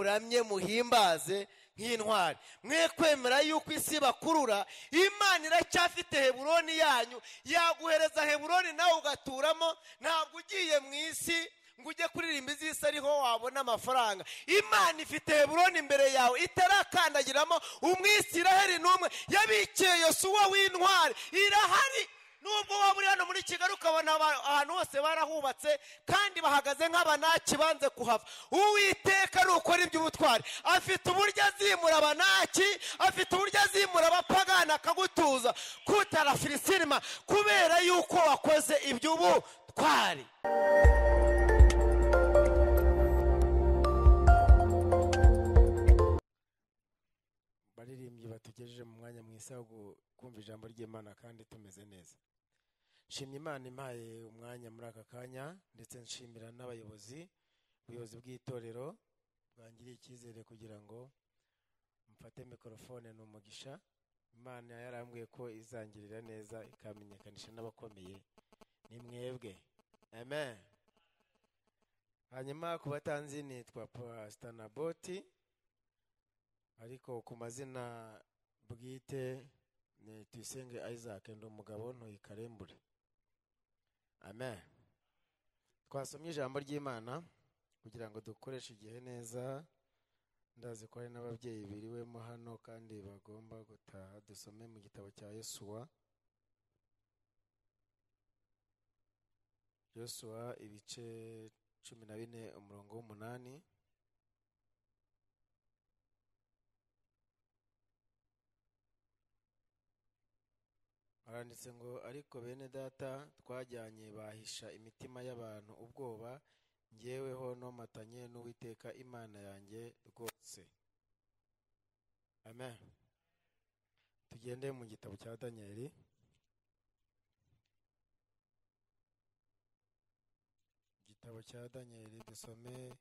muramye muhimbaze nk'intwari. Mwe kwemera yuko isi bakurura, Imana iracyafite Heburoni yanyu, yaguhereza Heburoni nawe ugaturamo. Ntabwo ugiye mu isi ngo ujye kuririmba izisi ariho wabona amafaranga. Imana ifite Heburoni imbere yawe itarakandagiramo umwisiraheli n'umwe. Yabikiye Yosuwa w'intwari, irahari. Nubwo waba uri hano muri Kigali ukabona ahantu hose barahubatse kandi bahagaze nk'abanaki banze kuhava, Uwiteka nukora iby'ubutwari afite uburyo azimura abanaki, afite uburyo azimura abapagana akagutuza kutara Filistinima, kubera yuko wakoze iby'ubutwari. Baririmbyi batugejeje mu mwanya mwiza wo kumva ijambo ry'Imana kandi tumeze neza. Nshimye Imana impaye umwanya muri aka kanya, ndetse nshimira n'abayobozi bw'itorero bwangiriye icyizere kugira ngo mfate mikrofone. n'umugisha. Imana yarambwiye ko izangirira neza ikamenyekanisha n'abakomeye ni mwebwe. Amen. Hanyuma ku batanzi nitwa PST NABOTI, ariko ku mazina bwite ni Tuyisenge Isaac, ndi umugabo ntuyikarembure. Amen. Twasomye ijambo ry'Imana kugira ngo dukoreshe igihe neza. Ndazi ko hari n'ababyeyi biriwemo hano kandi bagomba gutaha. Dusome mu gitabo cya Yosuwa ibice 14 umurongo w'8. Aranditse ngo, ariko bene data twajyanye bahisha imitima y'abantu ubwoba, njyeweho nomatanye n'Uwiteka Imana yanjye rwose. Amen. Tugende mu gitabo cya Danieli. Igitabo cya Danieli dusome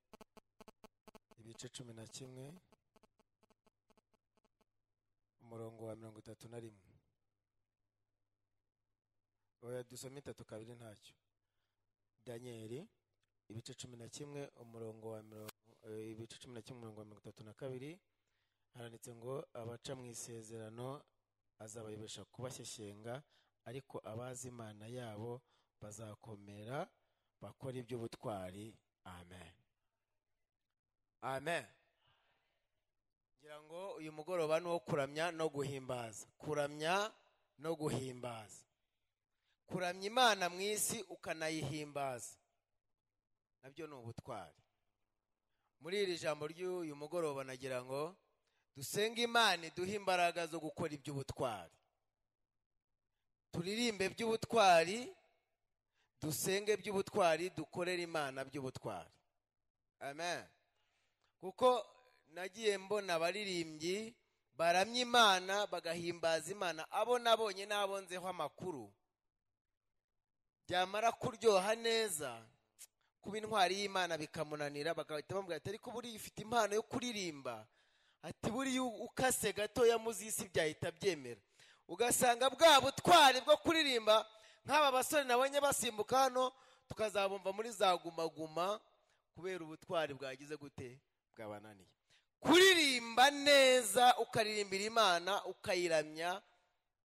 ibice 11 umurongo wa 31. Oya, dusome 3 kabiri ntacyo. Danieli ibice 11 umurongo wa ibice 11 umurongo wa 32. Haranditse ngo, abaca mu isezerano azabayobesha kubashyeshyenga, ariko abazi Imana yabo bazakomera bakora iby'ubutwari. Amen. Amen. Ngira ngo uyu mugoroba ni wo kuramya no guhimbaza. Kuramya no guhimbaza. Kuramya Imana mu isi ukanayihimbaza, nabyo ni ubutwari. Muri iri jambo ry'uyu mugoroba nagira ngo dusenge Imana duhe imbaraga zo gukora iby'ubutwari. Turirimbe by'ubutwari, dusenge by'ubutwari, dukorere Imana by'ubutwari. Amen. Kuko nagiye mbona abaririmbyi baramya Imana bagahimbaza Imana, abo nabonye n'abonzeho amakuru, byamara kuryoha neza kuba intwari y'Imana bikamunanira, bagahita bamubwira ati ariko buriya ufite impano yo kuririmba, ati buriya ukase gatoya muzisi byahita byemera. Ugasanga bwa butwari bwo kuririmba, nk'aba basore nabonye basimbuka hano tukazabumva muri za gumaguma, kubera ubutwari bwagize gute, bwabananiye. Kuririmba neza ukaririmbira Imana ukayiramya,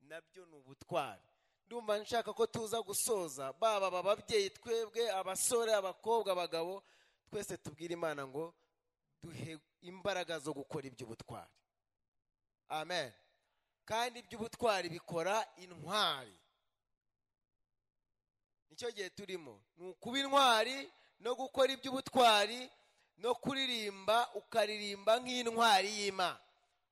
nabyo ni ubutwari. Ndumva nshaka ko tuza gusoza, baba ababyeyi, twebwe abasore, abakobwa, abagabo, twese tubwire Imana ngo duhe imbaraga zo gukora iby'ubutwari. Amen. Kandi iby'ubutwari bikora intwari. Nicyo gihe turimo, ni ukuba intwari no gukora iby'ubutwari no kuririmba, ukaririmba nk'intwari y'Imana.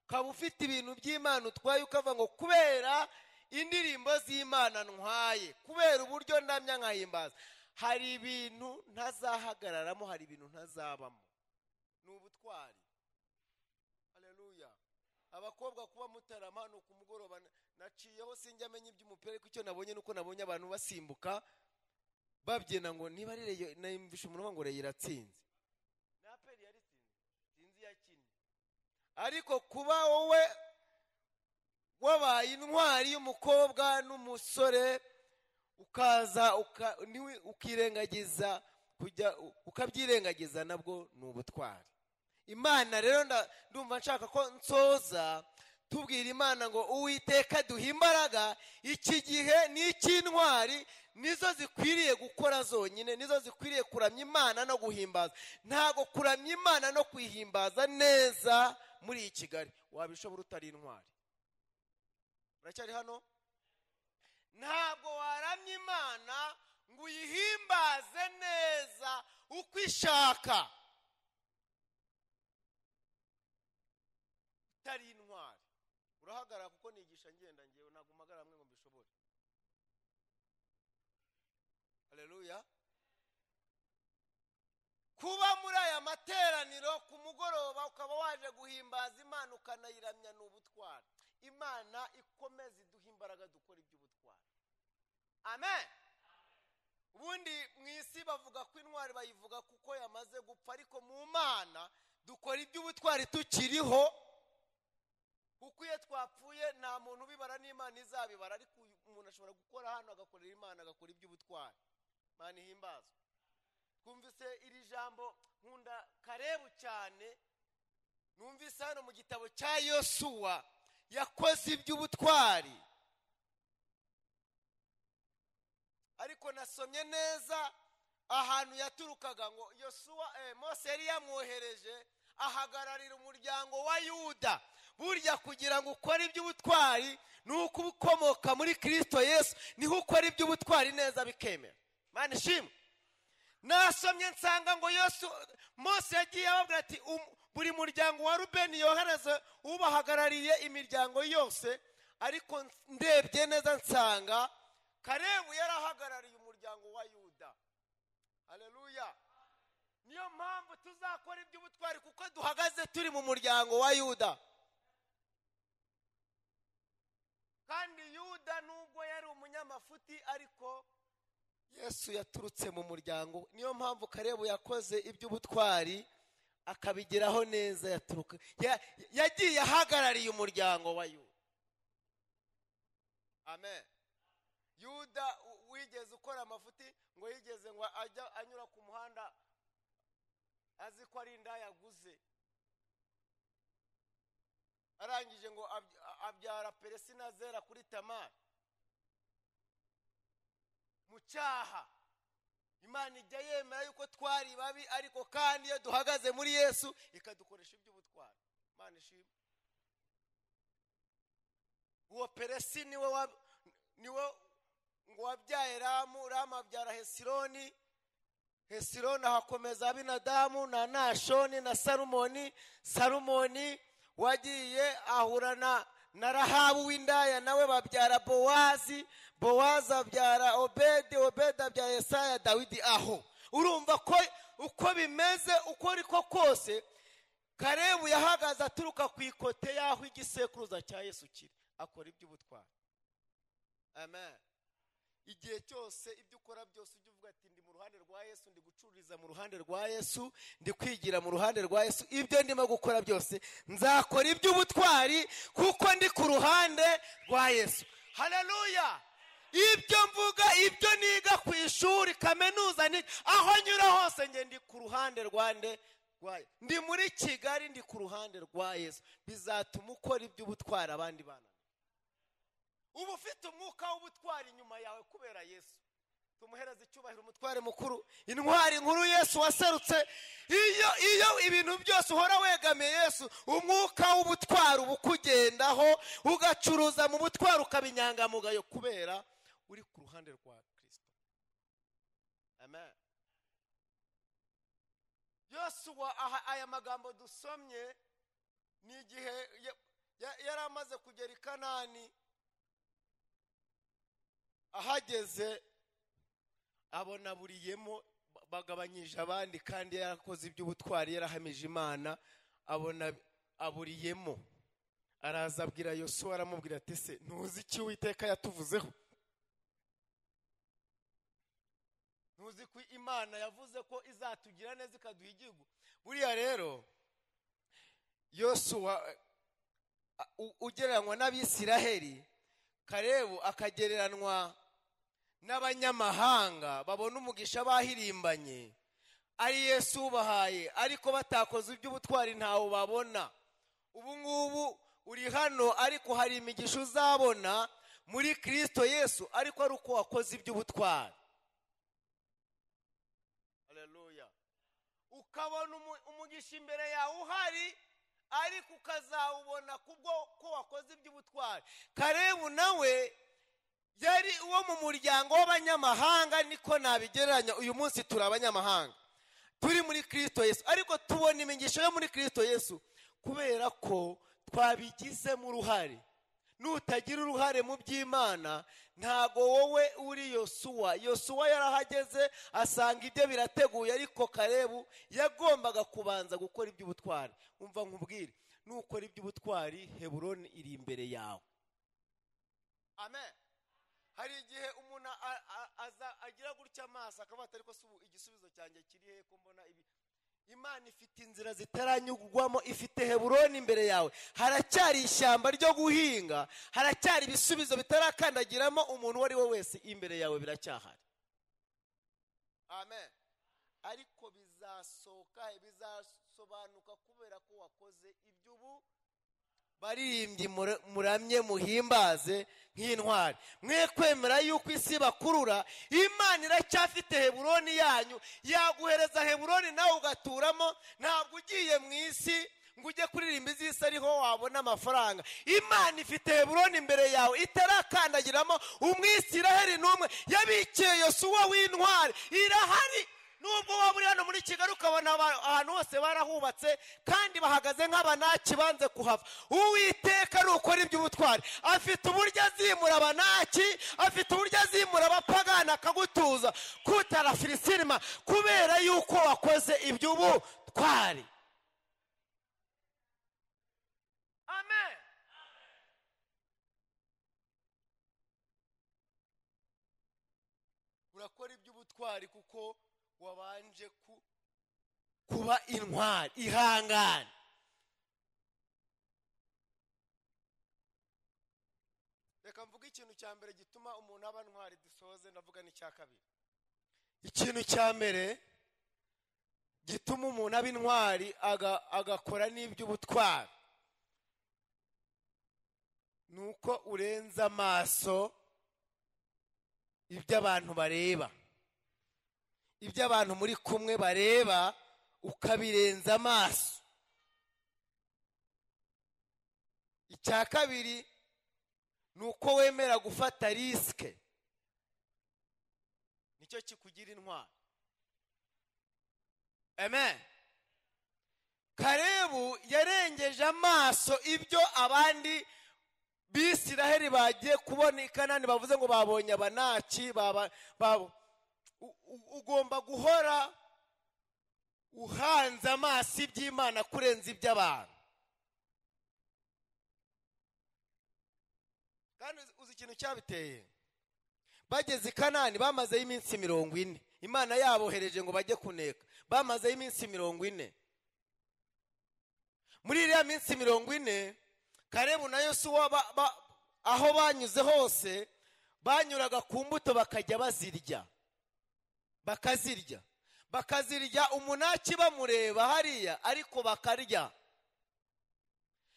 Ukaba ufite ibintu by'Imana utwaye, ukavuga ngo kubera indirimbo z'Imana ntwaye, kubera uburyo ndamya nkahimbaza, hari ibintu ntazahagararamo, hari ibintu ntazabamo. Ni ubutwari. Haleluya. Abakobwa kuba mutarama hano ku mugoroba, naciyeho sinjya amenya iby'umupira, ariko icyo nabonye nuko nabonye abantu basimbuka babyina ngo niba rero nayumvisha umuntu ngo iratsinze. Na peri yari sinzi yakinnye. Ariko kuba wowe wabaye intwari y'umukobwa n'umusore, ukaza ukirengagiza kujya ukabyirengagiza, nabwo ni ubutwari. Imana rero ndumva nshaka ko nsoza tubwira Imana ngo Uwiteka duhe imbaraga. Iki gihe ni icy'intwari, nizo zikwiriye gukora zonyine, nizo zikwiriye kuramya Imana no guhimbaza. Ntago kuramya Imana no kwihimbaza neza muri iyi Kigali wabishobora utari intwari. Uracyari hano? Ntabwo waramya Imana ngo uyihimbaze neza uko ishaka utari intwari. Urahagarara kuko nigisha ngenda ngewe, ntabwo mpagara hamwe ngo mbishobore. Haleluya. Kuba muri aya materaniro ku mugoroba ukaba waje guhimbaza Imana ukanayiramya n'ubutwari. Imana ikomeze iduha imbaraga dukora iby'ubutwari. Amen. Ubundi mu isi bavuga ko intwari bayivuga kuko yamaze gupfa, ariko mu Mana dukora iby'ubutwari tukiriho. Kuko iyo twapfuye nta muntu ubibara, n'Imana izabibara, ariko umuntu ashobora gukora hano agakorera Imana, agakora iby'ubutwari. Imana ihimbazwe. Twumvise iri jambo nkunda Karebu cyane, numvise hano mu gitabo cya Yosuwa yakoze iby'ubutwari. Ariko nasomye neza ahantu yaturukaga ngo Yosuwa Mose yari yamwohereje ahagararira umuryango wa Yuda. Burya kugira ngo ukore iby'ubutwari nuko ukomoka muri Kristo Yesu, niho ukora iby'ubutwari neza bikemera. Imana ishimwe. Nasomye nsanga ngo Mose yagiye ababwira ati buri muryango wa Rubeni yohereze ubahagarariye imiryango yose, ariko ndebye neza nsanga Karebu yarahagarariye umuryango wa Yuda. Haleluya. Niyo mpamvu tuzakora iby'ubutwari kuko duhagaze turi mu muryango wa Yuda. Kandi Yuda nubwo yari umunyamafuti, ariko Yesu yaturutse mu muryango. Niyo mpamvu Karebu yakoze iby'ubutwari akabigeraho neza. Yagiye ahagarariye umuryango wa Yuda. Amen. Yuda wigeze ukora amafuti ngo yigeze ngo ajya anyura ku muhanda azi ko ari indaya yaguze, arangije ngo abyara Peresi na Zera kuri Tamari mu cyaha. Imana ijya yemera yuko twari babi, ariko kandi iyo duhagaze muri Yesu ikadukoresha iby'ubutwari. Imana ishimwe. Uwo Peresi niwe ngo wabyaye Ramu, Ramu abyara Hesironi, Hesironi ahakomeza Abinadamu na Nashoni na Salumoni. Salumoni wagiye ahura na Rahabu w'indaya, nawe babyara Bowazi, Bowazi abyara Obedi, Obedi abyara Yesaya, Dawidi. Aho urumva ko uko bimeze, uko ariko kose Karebu yahagaze aturuka ku ikote yaho igisekuruza cya Yesu kiri, akora iby'ubutwari. Amen. Igihe cyose ibyo ukora byose ujye uvuga ati ndi mu ruhande rwa Yesu, ndi gucururiza mu ruhande rwa Yesu, ndi kwigira mu ruhande rwa Yesu. Ibyo ndimo gukora byose nzakora iby'ubutwari kuko ndi ku ruhande rwa Yesu. Haleluya. Ibyo mvuga, ibyo niga ku ishuri, kaminuza, aho nyura hose nge ndi ku ruhande rwande rwa, ndi muri Kigali ndi ku ruhande rwa Yesu. Bizatuma ukora iby'ubutwari abandi bana. Ubu ufite umwuka w'ubutwari inyuma yawe kubera Yesu. Tumuhereze icyubahiro umutware mukuru, intwari nkuru Yesu waserutse. Iyo ibintu byose uhora wegamiye Yesu, umwuka w'ubutwari ubukugendaho, ugacuruza mu butwari ukabinyangamugayo kubera uri ku ruhande rwa Kristo. Amen. Yosuwa aya magambo dusomye ni igihe yari amaze kugera i Kanani. Ahageze abona buriyemo bagabanyije abandi, kandi yarakoze iby'ubutwari, yarahamije Imana, abona aburiyemo. Araza abwira Yosuwa, aramubwira ati se ntuzi icyo Uwiteka yatuvuzeho? Ntuzi ko Imana yavuze ko izatugira neza ikaduha igihugu? Buriya rero Yosuwa ugereranywa n'Abisiraheli, Karebu akagereranwa n'abanyamahanga babona umugisha bahirimbanye. ari Yesu ubahaye, ariko batakoze iby'ubutwari ntawo babona. Ubu ngubu uri hano, ariko hari imigisha uzabona muri Kristo Yesu, ariko ari uko wakoze iby'ubutwari. Haleluya. Ukabona umugisha imbere yawe uhari, ariko ukazawubona kubwo ko wakoze iby'ubutwari. Kalebu nawe yari uwo mu muryango w'abanyamahanga, niko nabigereranya. Uyu munsi turi abanyamahanga, turi muri Kristo Yesu, ariko tubona imigisha yo muri Kristo Yesu kubera ko twabigizemo uruhare. Nutagira uruhare mu by'Imana, ntago wowe uri Yosuwa. Yosuwa yarahageze asanga ibyo birateguye, ariko Kalebu yagombaga kubanza gukora iby'ubutwari. Umva nkubwire, nukora iby'ubutwari, Heburoni iri imbere yawe. Amen. Hari igihe umuntu agira gutya amaso akavuga ati ariko igisubizo cyanjye kiri he ko mbona ibi? Imana ifite inzira zitaranyugwamo, ifite Heburoni imbere yawe. Haracyari ishyamba ryo guhinga, haracyari ibisubizo bitarakandagiramo umuntu uwo ari we wese. Imbere yawe biracyahari. Amen. Ariko bizasohoka, bizasobanuka kubera ko wakoze iby'ubu. Baririmbyi muramye muhimbaze nk'intwari. Mwe kwemera yuko isi bakurura, Imana iracyafite Heburoni yanyu. Yaguhereza Heburoni nawe ugaturamo. Ntabwo ugiye mu isi ngo ujye kuririmba izisi ariho wabona amafaranga. Imana ifite Heburoni imbere yawe itarakandagiramo umwisiraheli n'umwe. Yabikiye Yosuwa w'intwari, irahari. Nubwo waba uri hano muri Kigali ukabona ahantu hose barahubatse kandi bahagaze nk'abanaki banze kuhava, Uwiteka nukora iby'ubutwari afite uburyo azimura abanaki, afite uburyo azimura abapagana akagutuza kutara Filistirima, kubera yuko wakoze iby'ubutwari. Amen. Urakora iby'ubutwari kuko wabanje kuba intwari. Ihangane. Reka mvuga ikintu cya mbere gituma umuntu aba intwari, dusoze ndavuga n'icya kabiri. Ikintu cya mbere gituma umuntu aba intwari agakora n'iby'ubutwari, nuko urenza amaso ibyo abantu bareba, ibyo abantu muri kumwe bareba ukabirenza amaso. Icya kabiri nuko wemera gufata risike, nicyo kikugira intwari. Amen. Kalebu yarengeje amaso ibyo abandi b'Isiraheli bagiye kubona i Kanani, bavuze ngo babonye abanaki. Ugomba guhora uhanze amaso iby'Imana kurenza iby'abantu. Kandi uzi ikintu cyabiteye? Bageze i Kanani bamazeyo iminsi 40. Imana yabohereje ngo bajye kuneka. Bamazeyo iminsi 40. Muri iriya minsi 40, Kalebu na Yosuwa aho banyuze hose banyuraga ku mbuto bakajya bazirya. Bakazirya umunaki bamureba hariya, ariko bakarya.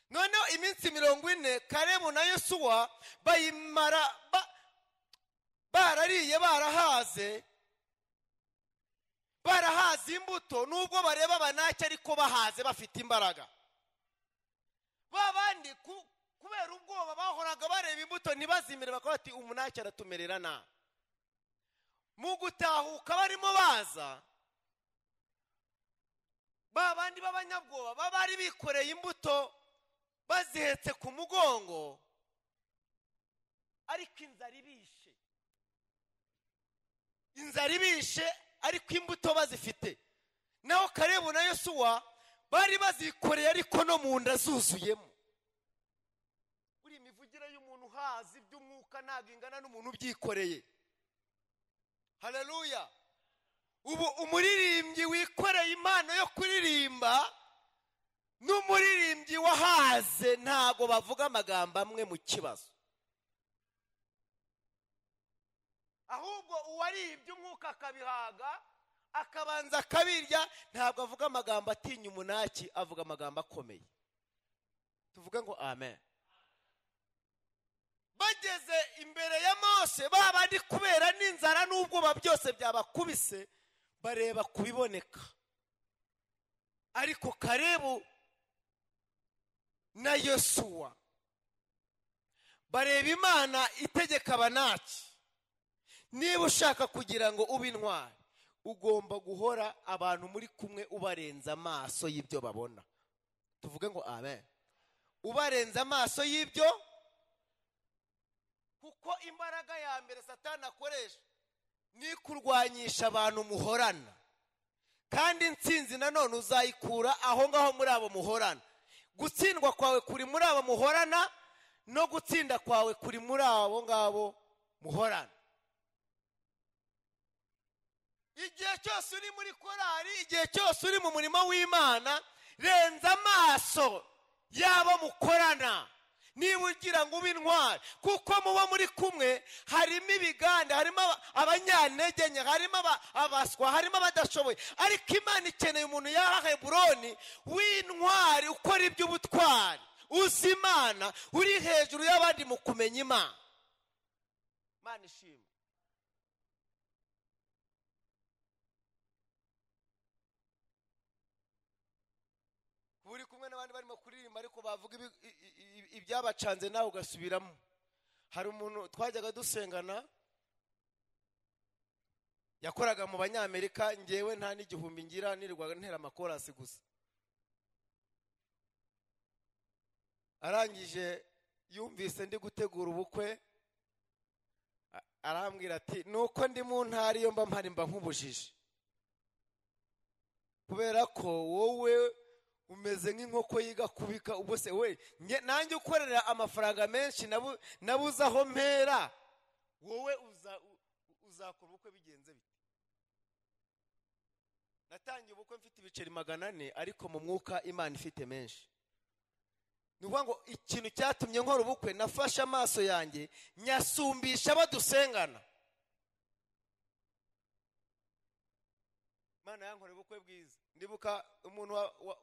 Noneho iminsi 40 Kalebu na Yosuwa bayimara barariye, barahaze imbuto. Nubwo bareba abanaki, ariko bahaze, bafite imbaraga. Babandi kubera ubwoba bahoraga bareba imbuto ntibazimire, bakora ati umunaki aratumerera nabi. Mu gutahuka barimo baza, babandi b'abanyabwoba babari bikoreye imbuto bazihetse ku mugongo, ariko inzara ibishe, ariko imbuto bazifite. Naho Kalebu na Yosuwa bari bazikoreye, ariko no mu nda zuzuyemo. Buri imivugire y'umuntu uhazi iby'umwuka ntabwo ingana n'umuntu ubyikoreye. Haleluya. Ubu umuririmbyi wikoreye impano yo kuririmba n'umuririmbyi wahaze ntago bavuga amagambo amwe mu kibazo. Ahubwo uwaribye umwuka akabihaga akabanza akabirya, ntabwo avuga amagambo atinya umunaki, avuga amagambo akomeye. Tuvuge ngo amen. Bageze imbere ya Mose, babandi kubera n'inzara n'ubwoba byose byabakubise, bareba kubiboneka. Ariko Kalebu na Yosuwa bareba Imana itegeka Abanaki. Niba ushaka kugira ngo ube intwari, ugomba guhora abantu muri kumwe ubarenza amaso y'ibyo babona. Tuvuge ngo amen. Ubarenza amaso y'ibyo, kuko imbaraga ya mbere Satani akoresha ni kurwanyisha abantu muhorana, kandi intsinzi nanone uzayikura aho ngaho muri abo muhorana. Gutsindwa kwawe kuri muri abo muhorana, no gutsinda kwawe kuri muri abo ngabo muhorana. Igihe cyose uri muri korari, igihe cyose uri mu murimo w'Imana, renza amaso yabo mukorana. Niba ugira ngo ube intwari, kuko muba muri kumwe, harimo ibiganda, harimo abanyantege nke, harimo abaswa, harimo abadashoboye. Ariko Imana ikeneye umuntu yaha Heburoni w'intwari, ukora iby'ubutwari, uzi Imana, uri hejuru y'abandi mu kumenya Imana. Imana ishimwe. Uri kumwe n'abandi barimo kuririmba ariko bavuga ibyabacanze nawe ugasubiramo. Hari umuntu twajyaga dusengana, yakoraga mu Banyamerika, ngewe nta n'igihumbi ngira, nirirwaga ntera amakorasi gusa. Arangije yumvise ndi gutegura ubukwe, arambwira ati nuko ndi mu ntara iyo mba mpari mba nk'ubujiji, kubera ko wowe umeze nk'inkoko yiga kubika. Ubwo se we nanjye ukorera amafaranga menshi nabuze aho mpera, wowe uzakora ubukwe bigenze bite? Natangiye ubukwe mfite ibiceri 400, ariko mu mwuka Imana ifite menshi. Nuvuga ngo ikintu cyatumye nkora ubukwe, nafashe amaso yanjye nyasumbisha abo dusengana. Imana yankoreye ubukwe bwiza. Ndibuka umuntu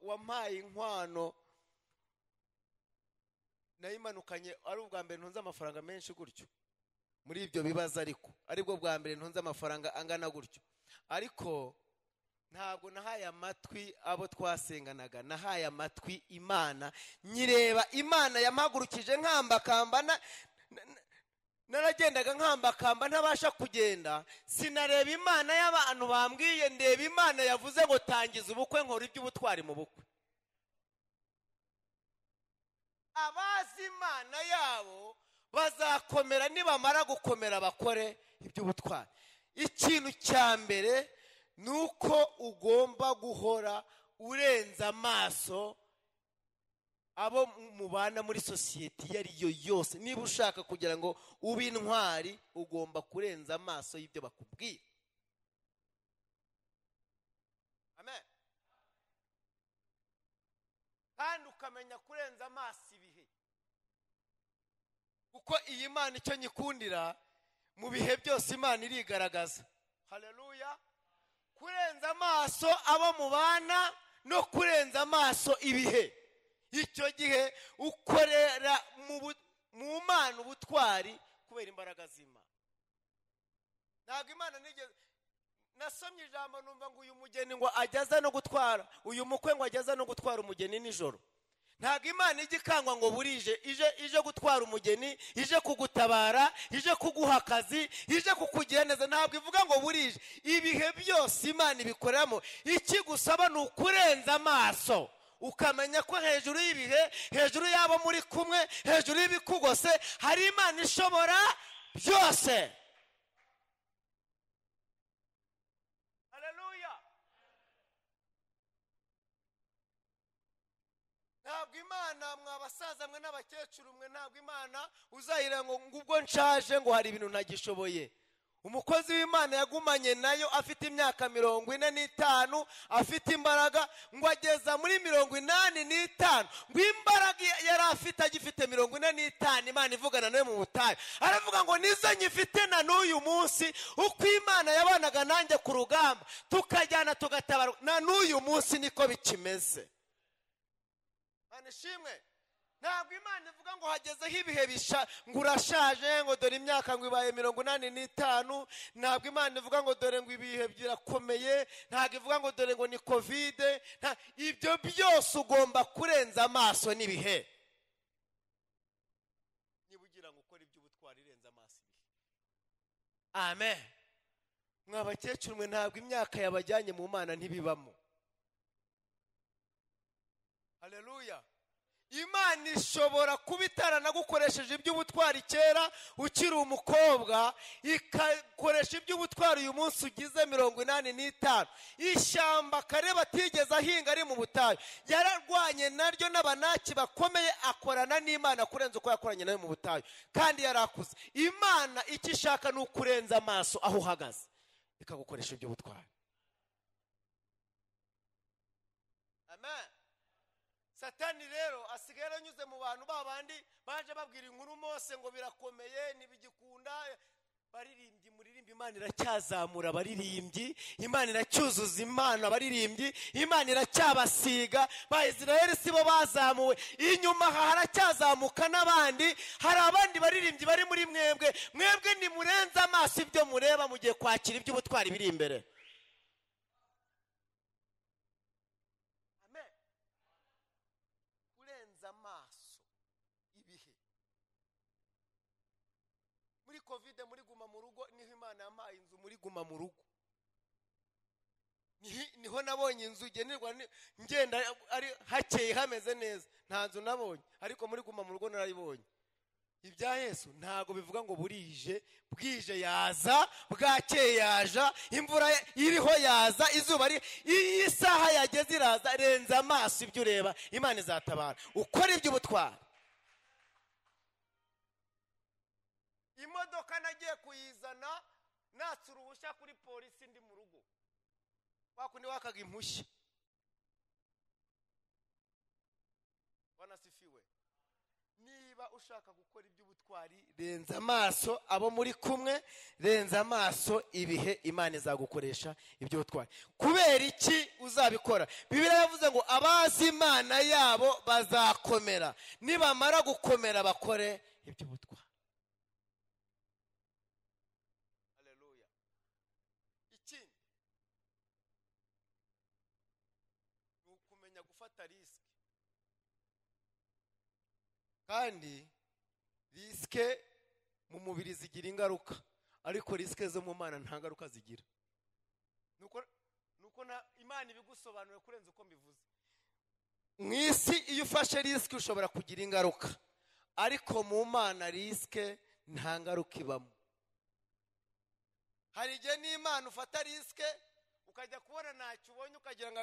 wampaye inkwano, nayimanukanye ari ubwa mbere ntunze amafaranga menshi gutyo muri ibyo bibazo, aribwo bwa mbere ntunze amafaranga angana gutyo. Ariko ntabwo nahaye amatwi abo twasenganaga, nahaye amatwi Imana. Nyireba Imana yampagurukije nkambakamba, naragendaga nkambakamba ntabasha kugenda. Sinareba Imana y'abantu bambwiye, ndeba Imana yavuze ngo tangiza ubukwe, nkora iby'ubutwari mu bukwe. Abazi Imana yabo bazakomera, nibamara gukomera bakore iby'ubutwari. Ikintu cya mbere nuko ugomba guhora urenza amaso abo mubana muri sosiyete iyo ari yo yose. Niba ushaka kugira ngo ube intwari, ugomba kurenza amaso y'ibyo bakubwira. Amen. Kandi ukamenya kurenza amaso ibihe, kuko iyi Imana icyo nyikundira, mu bihe byose Imana irigaragaza. Haleluya. Kurenza amaso abo mubana no kurenza amaso ibihe. Icyo gihe ukorera mu Mana ubutwari kubera imbaraga z'Imana. Ntabwo Imana nigeze, nasomye ijambo numva ngo uyu mugeni ngo ajyaza no gutwara, uyu mukwe ngo ajyaza no gutwara umugeni nijoro. Ntabwo Imana igikangwa ngo burije ije gutwara umugeni, ije kugutabara, ije kuguha akazi, ije kukugira neza. Ntabwo ivuga ngo burije. Ibihe byose Imana ibikoramo. Ikigusaba ni ukurenza amaso, ukamenya ko hejuru y'ibihe, hejuru y'abo muri kumwe, hejuru y'ibikugose, hari Imana ishobora byose. Haleluya. Ntabwo Imana, mwabasaza mwe n'abakecuru mwe, ntabwo Imana uzahira ngo ubwo nshaje ngo hari ibintu ntagishoboye. umukozi w'Imana yagumanye nayo afite imyaka 45, afite imbaraga, ngo ageza muri 85, ngo imbaraga yari afite agifite 45, Imana ivugana nawe mu butayu. Aravuga ngo nizo nyifite na n'uyu munsi, uko Imana yabanaga nanjye ku rugamba tukajyana tugatabara, na n'uyu munsi niko bikimeze. Manishimwe. Ntabwo Imana ivuga ngo hagezeho ibihe ngo urashaje, ngo dore imyaka ngo ibaye 85. Ntabwo Imana ivuga ngo dore ngo ibihe birakomeye. Ntabwo ivuga ngo dore ngo ni covid. Ibyo byose ugomba kurenza amaso n'ibihe. Niba ugira ngo ukora iby'ubutwari renza amaso ibihe. Amen. Mwabakecuru mwe, ntabwo imyaka yabajyanye mu Mana ntibibamo. Haleluya. Imana ishobora kubitara nagukoresheje iby'ubutwari kera ukiri umukobwa, ikakoresha iby'ubutwari uyu munsi ugize 85. Ishyamba kare batigeze ahinga ari mu butayu, yararwanye naryo n'abanaki bakomeye, akorana n'Imana kurenza uko yakoranye nayo mu butayu, kandi yarakuze. Imana icyo ishaka ni ukurenza amaso aho uhagaze, ikagukoresha iby'ubutwari. Amen. Satani rero asigaye anyuze mu bantu babandi baje babwira inkuru Mose ngo birakomeye nibigikunda. Baririmbyi muririmba, Imana iracyazamura abaririmbyi, Imana iracyuzuza Imana abaririmbyi, Imana iracyabasiga. Ba Israeli sibo bazamuwe, inyuma haracyazamuka n'abandi. Hari abandi baririmbyi bari muri mwebwe ni murenza amaso ibyo mureba, mugiye kwakira iby'ubutwari biri imbere. Covid muri guma mu rugo, niho Imana yampaye inzu muri guma mu rugo. Niho nabonye inzu igenerwa ngenda ari hakeye hameze neza. Nta nzu nabonye, ariko muri guma mu rugo narayibonye. Ibya Yesu ntago bivuga ngo burije, bwije yaza, bwakeye yaja, imvura iriho yaza, izuba iyi saha yageze iraza. Renza amaso ibyo ureba, Imana izatabara. Ukora iby'ubutwari. Imodoka nagiye kuyizana natse uruhushya kuri polisi ndi mu rugo, wakundi wakaga impushya. Wanasifiwe. Niba ushaka gukora iby'ubutwari, renza amaso abo muri kumwe, renza amaso ibihe, Imana izagukoresha iby'ubutwari. Kubera iki uzabikora? Bibiliya yavuze ngo abazi Imana yabo bazakomera, nibamara gukomera bakore iby'ubutwari. Kandi risike mu mubiri zigira ingaruka, ariko risike zo mu Mana nta ngaruka zigira. Nuko na Imana ibigusobanura kurenza uko mbivuze. Mu isi iyo ufashe risike ushobora kugira ingaruka, ariko mu Mana risike nta ngaruka ibamo. Hari igihe n'Imana ufata risike ukajya kubona ntacyo ubonye, ukagira ngo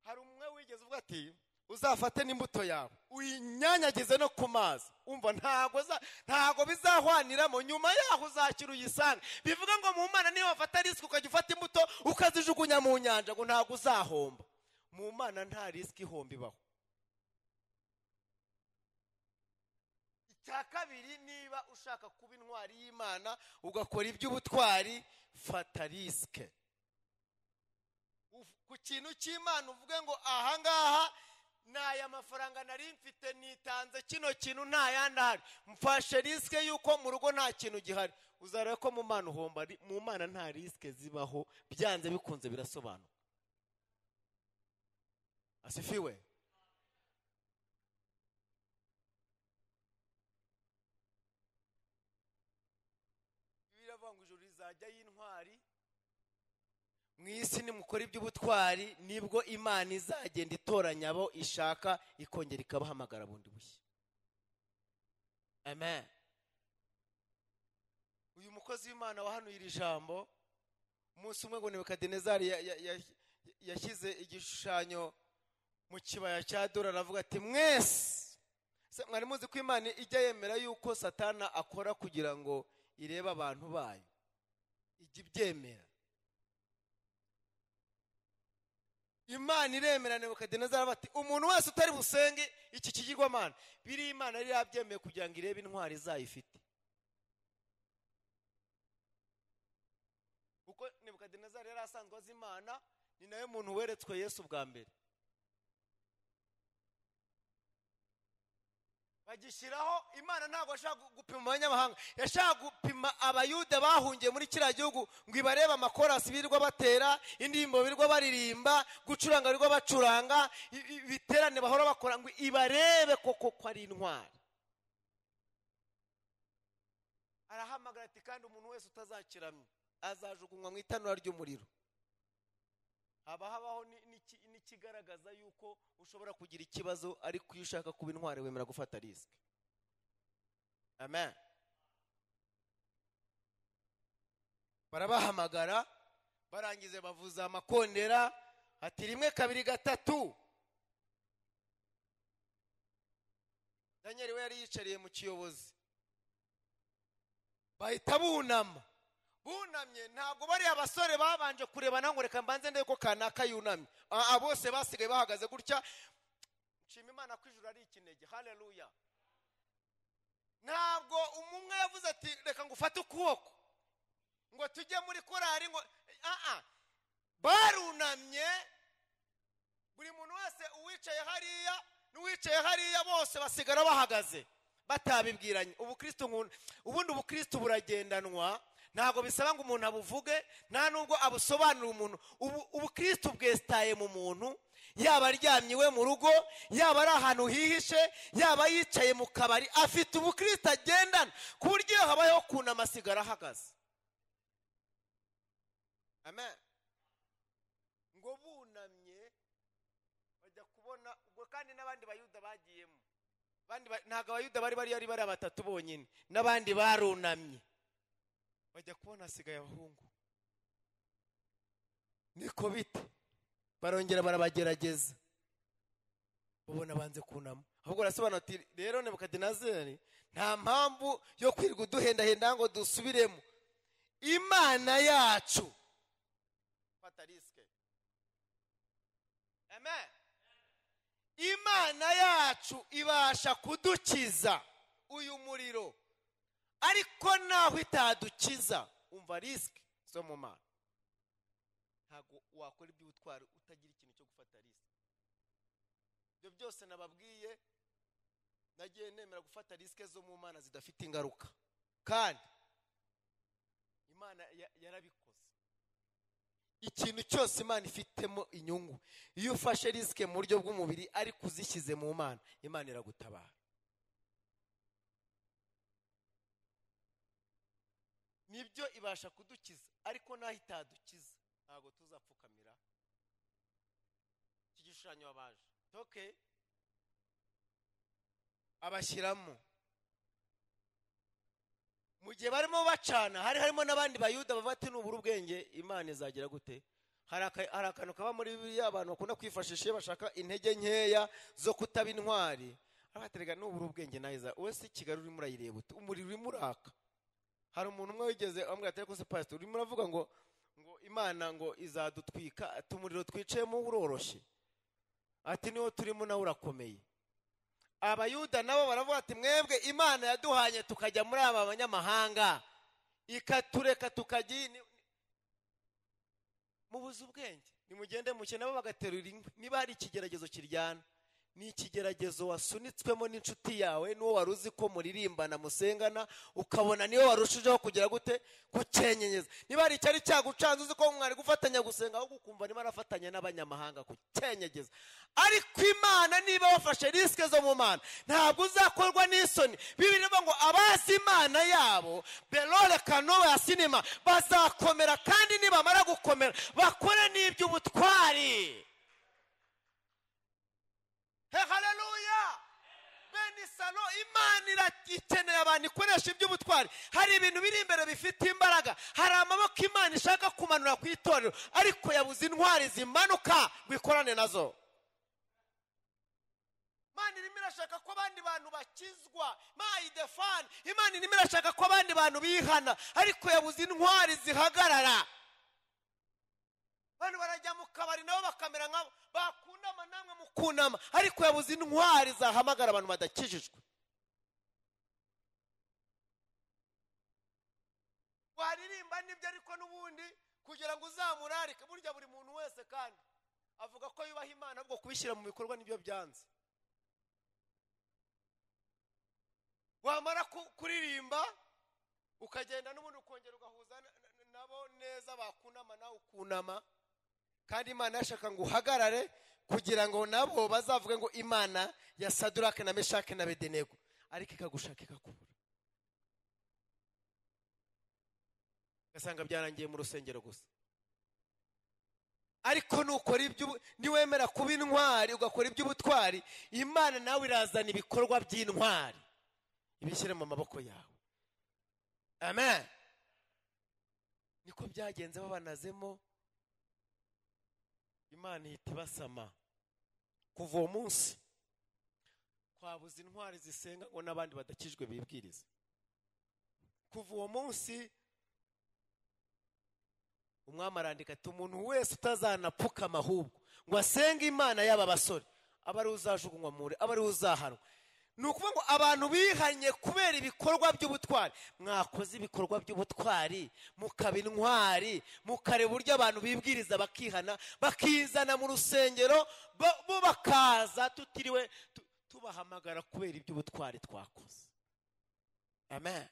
hari umwe wigeze uvuga ati uzafate n'imbuto yawe uyinyanyagize no ku mazi, umva ntago bizahwaniramo, nyuma yaho uzakira uyisanga. Bivuga ngo mu Mana niyo wafata risike ukajya ufata imbuto ukazijugunya mu nyanja, ngo ntago uzahomba. Mu Mana nta risike ihomba ibaho. Icya kabiri, niba ushaka kuba intwari y'Imana ugakora iby'ubutwari, fata risike ku kintu cy'Imana. Uvuge ngo ahangaha naya mafaranga nari mfite nitanze kino kintu nta yandi ahari, mfashe risike yuko mu rugo nta kintu gihari. Uzareba ko mu Mana uhomba. Mu Mana nta risike zibaho, byanze bikunze birasobanuka. Asifiwe. Biravuga ngo ijuru rizajya y'intwari. Mu isi nimukora iby'ubutwari, nibwo Imana izagenda itoranya abo ishaka, ikongera ikabahamagara bundi bushya. Amen. Uyu mukozi w'Imana wahanuye iri jambo, umunsi umwe ngo Nebukadinezari yashyize igishushanyo mu kibaya cya Dora, aravuga ati mwese mwari muzi ko Imana ijya yemera yuko Satana akora kugira ngo irebe abantu bayo. ijya ibyemera. Imana iremera Nebukadinezari bati umuntu wese utari busenge iki kigirwamana, biri Imana yari yabyemeye kugira ngo irebe intwari zayifite. Uko Nebukadinezari yari asanzwe azi Imana, ni nawe muntu weretswe Yesu bwa mbere. Bagishyiraho Imana ntabwo ashaka gupima abanyamahanga, yashaka gupima abayuda bahungiye muri kiriya gihugu ngo ibarebe amakorasi birirwa batera, indirimbo birirwa baririmba, gucuranga birirwa bacuranga, ibiterane bahora bakora, ngo ibarebe koko ko ari intwari. Arahamagara ati kandi umuntu wese utazakiramye azajugunywa mu itanura ry'umuriro. Habaho n'ikigaragaza yuko ushobora kugira ikibazo, ariko iyo ushaka kuba intwari wemera gufata risk. Amen. Barabahamagara, barangize bavuza amakondera, ati 1 2 3. Daniel we yari yicariye mu kiyobozi, bahita bunamye. Ntabwo bari abasore babanje kurebana ngo reka mbanze ndeko kanaka yunamye. Bose basigaye bahagaze gutya. Nshima Imana ko ijuru ari ikinege. Haleluya. Ntabwo umwe yavuze ati reka ngufate ukuboko ngo tujye muri korari ngo barunamye. Buri muntu wese uwicaye hariya n'uwicaye hariya bose basigara bahagaze batabibwiranye. Ubundi ubukristo buragendanwa, ntabwo bisaba ngo umuntu abuvuge, nta nubwo abusobanura umuntu. Ubukristo bwestaye mu muntu, yaba aryamye iwe mu rugo, yaba ari ahantu hihishe, yaba yicaye mu kabari, afite ubukristo agendana ku buryo iyo habayeho kunama asigara ahagaze. Amen. Ngo bunamye bajya kubona ubwo, kandi n'abandi bayuda bagiyemo. Ntabwo abayuda bari batatu bonyine, n'abandi barunamye. Bajya kubona hasigaye abahungu. Niko bite? Barongera barabagerageza, babona banze kunama. Ahubwo arasobanura ati rero Nebukadinezari nta mpamvu yo kwirirwa duhendahenda ngo dusubiremo. Imana yacu fata riske. Amen. Imana yacu ibasha kudukiza uyu muriro, ariko naho itadukiza, umva riske zo mu Mana. Ntago wakora ibyo utwara utagira ikintu cyo gufata riske. Ibyo byose nababwiye, nagiye nemera gufata riske zo mu Mana zidafite ingaruka, kandi Imana yarabikoze. Ikintu cyose Imana ifitemo inyungu, iyo ufashe riske mu buryo bw'umubiri ariko uzishyize mu Mana, Imana iragutabara. Nibyo ibasha kudukiza, ariko naho itadukiza ntabwo tuzapfukamira iki gishushanyo wabaje. Okay, abashyiramo mu gihe barimo bacana, harimo n'abandi bayuda bavuga ati nubura ubwenge Imana izagira gute. Hari akantu kaba muri Bibiliya abantu bakunda kwifashisha iyo bashaka intege nkeya zo kutaba intwari. Abaterega nubura ubwenge nayiza wese Kigali urimo urayireba ute, umuriro urimo uraka. Hari umuntu umwe wigeze ambwira ati ko se pastor urimo uravuga ngo Imana ngo izadutwika, ati umuriro twicayemo uroroshye, ati niwo turimo nawe urakomeye. Abayuda nabo baravuga ati mwebwe Imana yaduhanye tukajya muri aba banyamahanga ikatureka tukajya mubuze ubwenge, nimugende muke. Nabo bagaterura inkwi. Niba hari ikigeragezo kiryana, ni ikigeragezo wasunitswemo n'inshuti yawe n'uwo wari uzi ko muririmbana musengana, ukabona niyo warushijeho kugira gute kucyenyenyeza. Niba hari icyari cyagucanze uzi ko mwari gufatanya gusenga, ahubwo ukumva niba arafatanya n'abanyamahanga kucyenyegeza. Ariko Imana niba wafashe riske zo mu Mana, ntabwo uzakorwa n'isoni. Bibiliya ivuga ngo abazi Imana yabo belole kanowe ya sinema bazakomera, kandi nibamara gukomera bakore n'iby'ubutwari. Haleluya. Bene salo, Imana ikeneye abantu ikoresha iby'ubutwari. Hari ibintu biri imbere bifite imbaraga, hari amaboko Imana ishaka kumanura ku itorero, ariko yabuze intwari zimanuka ngo ikorane nazo. Imana irimo irashaka ko abandi bantu bakizwa. Mayidefani, Imana irimo irashaka ko abandi bantu bihana, ariko yabuze intwari zihagarara. Abantu barajya mu kabari nabo bakamera nk'abo, bakunama namwe mukunama, ariko yabuze intwari zahamagara abantu badakijijwe. Waririmba nibyo, ariko n'ubundi kugira ngo uzamurarike, burya buri muntu wese kandi avuga ko yubaha Imana, ahubwo kubishyira mu bikorwa nibyo byanze. Wamara kuririmba ukagenda n'ubundi ukongera ugahuza nabo neza, bakunama nawe ukunama, kandi Imana yashaka ngo uhagarare kugira ngo nabo bazavuge ngo Imana ya Saduraka na Meshake na Abedenego, ariko ikagushaka ikakubura. Gasanga byarangiye mu rusengero gusa. Ariko nukora ibyo, niwemera kuba intwari ugakora iby'ubutwari, Imana nawe irazana ibikorwa by'intwari ibishyire mu maboko yawe. Amen. Niko byagenze babanazemo, Imana ihita ibasama. Kuva uwo munsi twabuze intwari zisenga ngo n'abandi badakijwe bibwiriza. Kuva uwo munsi umwami arandika ati umuntu wese utazanapfukama ahubwo ngo asenge Imana y'aba basore, aba ari uzajugunywa muri, aba ari uzahanwa. Ni ukuvuga ngo abantu bihanye kubera ibikorwa by'ubutwari. Mwakoze ibikorwa by'ubutwari, mukaba intwari, mukareba uburyo abantu bibwiriza bakihana, bakizana mu rusengero, bo bakaza tutiriwe tubahamagara kubera iby'ubutwari twakoze. Amen.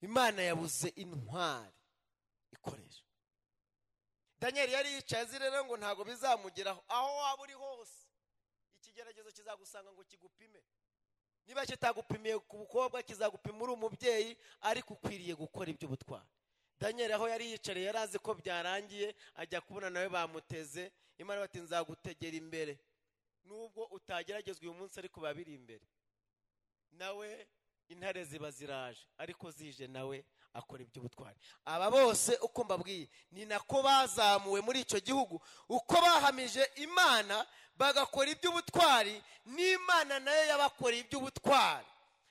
Imana yabuze intwari ikoresha. Daniel yari yicaye azi rero ngo ntago bizamugeraho, aho waba uri hose ikigeragezo kizagusanga ngo kigupime. Niba kitagupimiye ku bukobwa, kizagupima uri umubyeyi, ariko ukwiriye gukora iby'ubutwari. Daniel aho yari yicariye yari azi ko byarangiye, ajya kubona nawe bamuteze. Imana bati nzagutegera imbere, nubwo utageragezwa uyu munsi ariko babiri imbere. Nawe intare ziba ziraje, ariko zije nawe akora iby'ubutwari. Aba bose uko mbabwiye ni nako bazamuwe muri icyo gihugu, uko bahamije Imana bagakora iby'ubutwari, n'Imana nayo yabakora iby'ubutwari.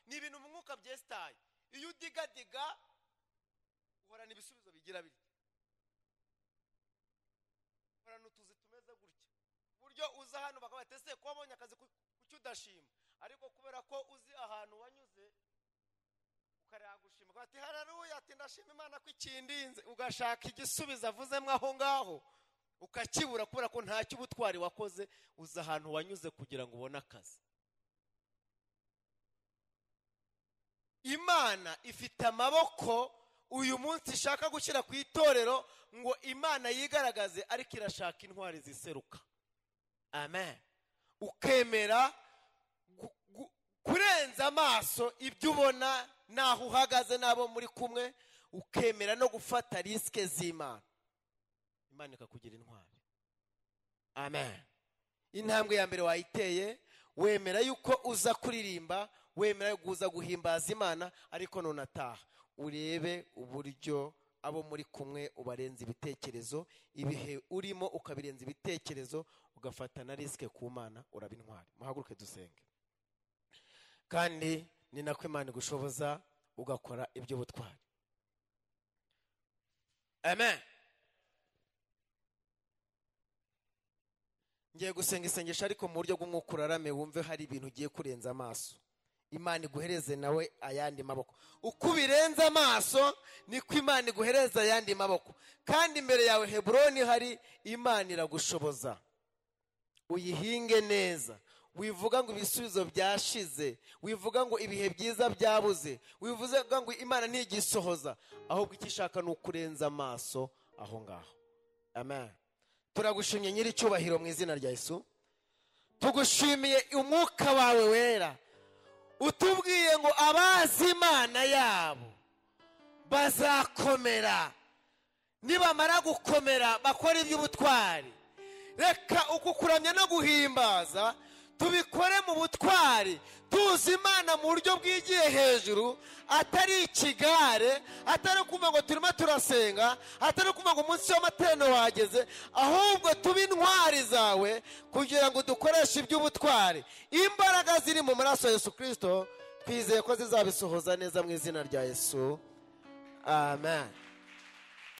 Ni ibintu mu mwuka byesitaye. Iyo udigadiga uhorana ibisubizo bigira bityo. Uhorana utuzi tumeze gutya, buryo uza hano bakabatese ko wabonye akazi kuki udashima, ariko kubera ko uzi ahantu wanyuze ukaragushima, bati haleluya, ati ndashima Imana ko ikindinze, ugashaka igisubizo avuzemo aho ngaho ukakibura kubera ko nta cy'ubutwari wakoze. Uza ahantu wanyuze kugira ngo ubone akazi. Imana ifite amaboko uyu munsi ishaka gushyira ku itorero ngo Imana yigaragaze, ariko irashaka intwari ziseruka. Amen. Ukemera kurenza amaso ibyo ubona naho uhagaze nabo muri kumwe, ukemera no gufata risike z'Imana, Imana ikakugira intwari. Amen. Intambwe ya mbere wayiteye, wemera yuko uza kuririmba, wemera yuko uza guhimbaza Imana, ariko nonataha urebe uburyo abo muri kumwe ubarenza ibitekerezo, ibihe urimo ukabirenza ibitekerezo, ugafata na risike ku Mana, uraba intwari. Muhaguruke dusenge. Kandi ni nako Imana igushoboza ugakora iby'ubutwari. Amen. Ngiye gusenga isengesho ariko mu buryo bw'umwuka urarame, wumve hari ibintu ugiye kurenza amaso, Imana iguhereze nawe ayandi maboko. Uko ubirenza amaso niko Imana iguhereza ayandi maboko. Kandi imbere yawe Heburoni hari, Imana iragushoboza. Uyihinge neza, wivuga ngo ibisubizo byashize, wivuga ngo ibihe byiza byabuze, wivuga ngo Imana ntigisohoza, ahubwo icyo ishaka ni ukurenza amaso aho ngaho. Amen. Turagushimye nyiri cyubahiro mu izina rya Yesu. Tugushimiye umwuka wawe wera, utubwiye ngo abazi Imana yabo bazakomera, nibamara gukomera bakora iby'ubutwari. Reka uku kuramya no guhimbaza tubikore mu butwari, tuzi Imana mu buryo bwigiye hejuru, atari ikigare, atari kumva ngo turimo turasenga, atari kumva ngo umunsi w'amateraniro wageze, ahubwo tube intwari zawe kugira ngo dukoreshe iby'ubutwari. Imbaraga ziri mu maraso ya Yesu Kristo twizeye ko zizabisohoza neza mu izina rya Yesu. Amen.